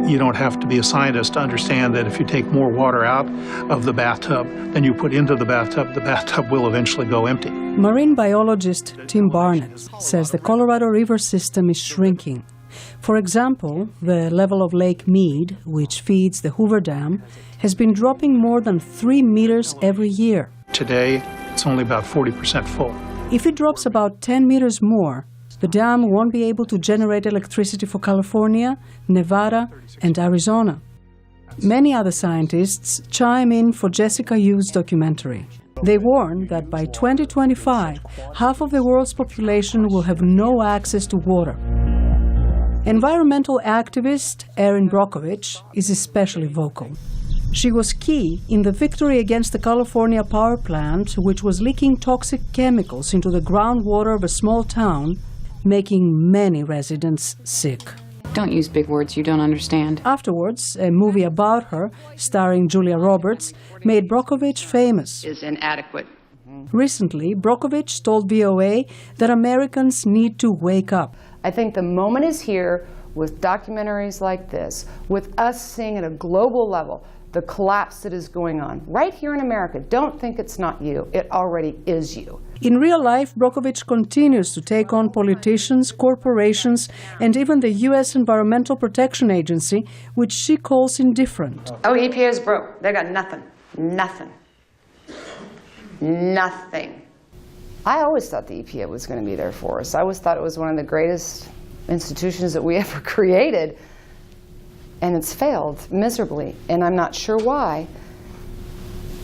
You don't have to be a scientist to understand that if you take more water out of the bathtub than you put into the bathtub will eventually go empty. Marine biologist Tim Barnett says the Colorado River system is shrinking. For example, the level of Lake Mead, which feeds the Hoover Dam, has been dropping more than 3 meters every year. Today, it's only about 40% full. If it drops about 10 meters more, the dam won't be able to generate electricity for California, Nevada, and Arizona. Many other scientists chime in for Jessica Yu's documentary. They warn that by 2025, half of the world's population will have no access to water. Environmental activist Erin Brockovich is especially vocal. She was key in the victory against the California power plant, which was leaking toxic chemicals into the groundwater of a small town, making many residents sick. Don't use big words you don't understand. Afterwards, a movie about her, starring Julia Roberts, made Brockovich famous. Is inadequate. Recently, Brockovich told VOA that Americans need to wake up. I think the moment is here with documentaries like this, with us seeing at a global level the collapse that is going on right here in America. Don't think it's not you. It already is you. In real life, Brockovich continues to take on politicians, corporations, and even the U.S. Environmental Protection Agency, which she calls indifferent. Oh, EPA is broke. They got nothing. Nothing. Nothing. I always thought the EPA was going to be there for us. I always thought it was one of the greatest institutions that we ever created. And it's failed miserably, and I'm not sure why.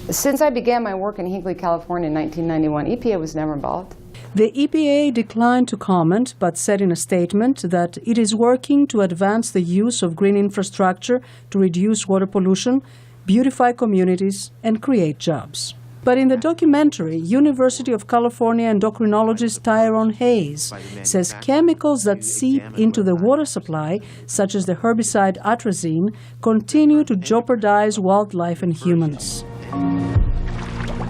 Since I began my work in Hinckley, California in 1991, EPA was never involved. The EPA declined to comment, but said in a statement that it is working to advance the use of green infrastructure to reduce water pollution, beautify communities, and create jobs. But in the documentary, University of California endocrinologist Tyrone Hayes says chemicals that seep into the water supply, such as the herbicide atrazine, continue to jeopardize wildlife and humans.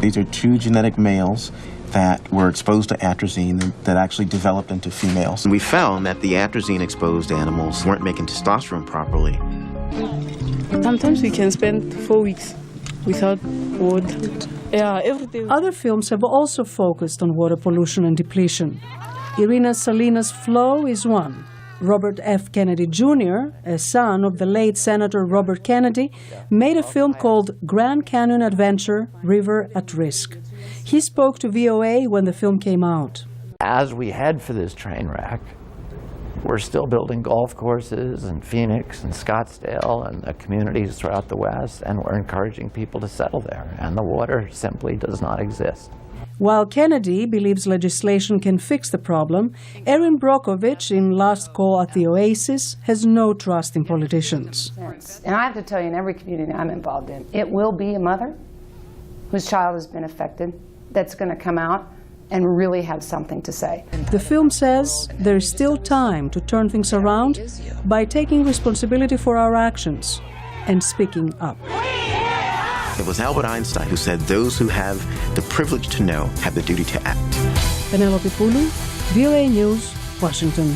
These are 2 genetic males that were exposed to atrazine that actually developed into females. We found that the atrazine-exposed animals weren't making testosterone properly. Sometimes we can spend 4 weeks without water. Yeah, everything. Other films have also focused on water pollution and depletion. Irina Salinas' Flow is one. Robert F. Kennedy Jr., a son of the late Senator Robert Kennedy, made a film called Grand Canyon Adventure, River at Risk. He spoke to VOA when the film came out. As we head for this train wreck, we're still building golf courses in Phoenix and Scottsdale and the communities throughout the West, and we're encouraging people to settle there, and the water simply does not exist. While Kennedy believes legislation can fix the problem, Erin Brockovich, in Last Call at the Oasis, has no trust in politicians. And I have to tell you, in every community I'm involved in, it will be a mother whose child has been affected that's going to come out and really have something to say. The film says there is still time to turn things around by taking responsibility for our actions and speaking up. It was Albert Einstein who said those who have the privilege to know have the duty to act. Penelope Poulou, VOA News, Washington.